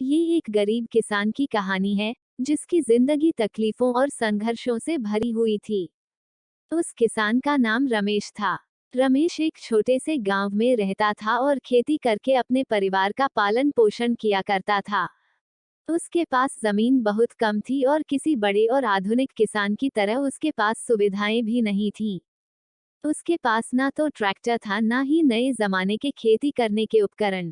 ये एक गरीब किसान की कहानी है, जिसकी जिंदगी तकलीफों और संघर्षों से भरी हुई थी। उस किसान का नाम रमेश था। रमेश एक छोटे से गांव में रहता था और खेती करके अपने परिवार का पालन पोषण किया करता था। उसके पास जमीन बहुत कम थी और किसी बड़े और आधुनिक किसान की तरह उसके पास सुविधाएं भी नहीं थीं। उसके पास ना तो ट्रैक्टर था, ना ही नए जमाने के खेती करने के उपकरण।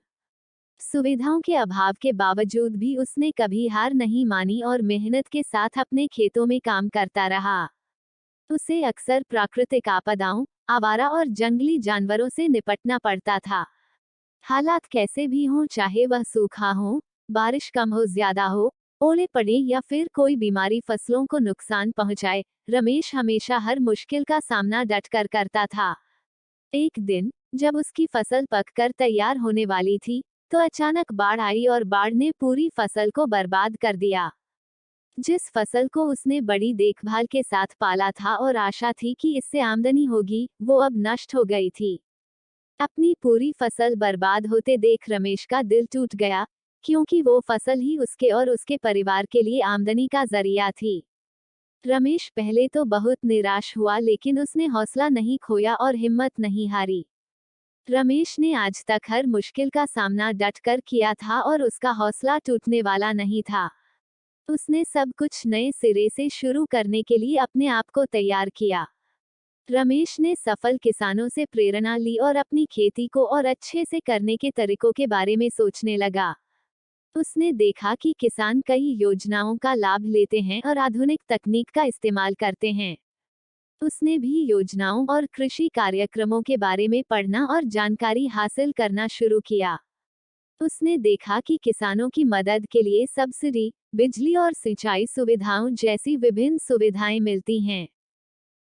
सुविधाओं के अभाव के बावजूद भी उसने कभी हार नहीं मानी और मेहनत के साथ अपने खेतों में काम करता रहा। उसे अक्सर प्राकृतिक आपदाओं, आवारा और जंगली जानवरों से निपटना पड़ता था। हालात कैसे भी हों, चाहे वह सूखा हो, बारिश कम हो ज्यादा हो, ओले पड़े या फिर कोई बीमारी फसलों को नुकसान पहुंचाए, रमेश हमेशा हर मुश्किल का सामना डटकर करता था। एक दिन, जब उसकी फसल पककर तैयार होने वाली थी, तो अचानक बाढ़ आई और बाढ़ ने पूरी फसल को बर्बाद कर दिया। जिस फसल को उसने बड़ी देखभाल के साथ पाला था और आशा थी कि इससे आमदनी होगी, वो अब नष्ट हो गई थी। अपनी पूरी फसल बर्बाद होते देख रमेश का दिल टूट गया, क्योंकि वो फसल ही उसके और उसके परिवार के लिए आमदनी का जरिया थी। रमेश पहले तो बहुत निराश हुआ, लेकिन उसने हौसला नहीं खोया और हिम्मत नहीं हारी। रमेश ने आज तक हर मुश्किल का सामना डटकर किया था और उसका हौसला टूटने वाला नहीं था। उसने सब कुछ नए सिरे से शुरू करने के लिए अपने आप को तैयार किया। रमेश ने सफल किसानों से प्रेरणा ली और अपनी खेती को और अच्छे से करने के तरीकों के बारे में सोचने लगा। उसने देखा कि किसान कई योजनाओं का लाभ लेते हैं और आधुनिक तकनीक का इस्तेमाल करते हैं। उसने भी योजनाओं और कृषि कार्यक्रमों के बारे में पढ़ना और जानकारी हासिल करना शुरू किया। उसने देखा कि किसानों की मदद के लिए सब्सिडी, बिजली और सिंचाई सुविधाओं जैसी विभिन्न सुविधाएं मिलती हैं।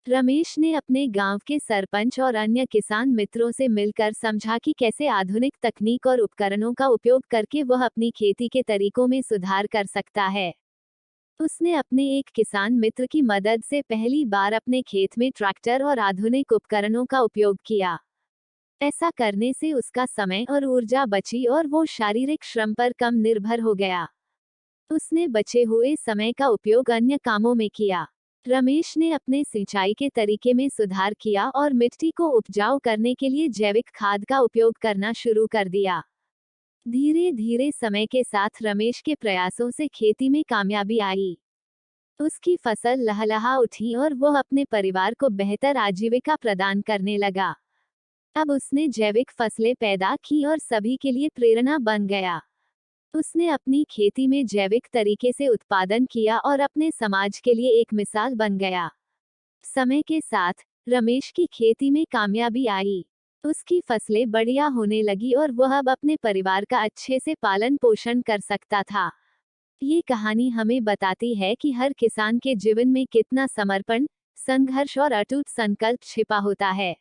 रमेश ने अपने गांव के सरपंच और अन्य किसान मित्रों से मिलकर समझा कि कैसे आधुनिक तकनीक और उपकरणों का उपयोग करके वह अपनी खेती के तरीकों में सुधार कर सकता है। उसने अपने एक किसान मित्र की मदद से पहली बार अपने खेत में ट्रैक्टर और आधुनिक उपकरणों का उपयोग किया। ऐसा करने से उसका समय और ऊर्जा बची और वो शारीरिक श्रम पर कम निर्भर हो गया। उसने बचे हुए समय का उपयोग अन्य कामों में किया। रमेश ने अपने सिंचाई के तरीके में सुधार किया और मिट्टी को उपजाऊ करने के लिए जैविक खाद का उपयोग करना शुरू कर दिया। धीरे धीरे समय के साथ रमेश के प्रयासों से खेती में कामयाबी आई। उसकी फसल लहलहा उठी और वह अपने परिवार को बेहतर आजीविका प्रदान करने लगा। अब उसने जैविक फसलें पैदा की और सभी के लिए प्रेरणा बन गया। उसने अपनी खेती में जैविक तरीके से उत्पादन किया और अपने समाज के लिए एक मिसाल बन गया। समय के साथ रमेश की खेती में कामयाबी आई। उसकी फसलें बढ़िया होने लगी और वह अब अपने परिवार का अच्छे से पालन पोषण कर सकता था। ये कहानी हमें बताती है कि हर किसान के जीवन में कितना समर्पण, संघर्ष और अटूट संकल्प छिपा होता है।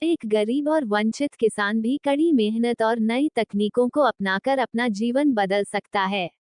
एक गरीब और वंचित किसान भी कड़ी मेहनत और नई तकनीकों को अपनाकर अपना जीवन बदल सकता है।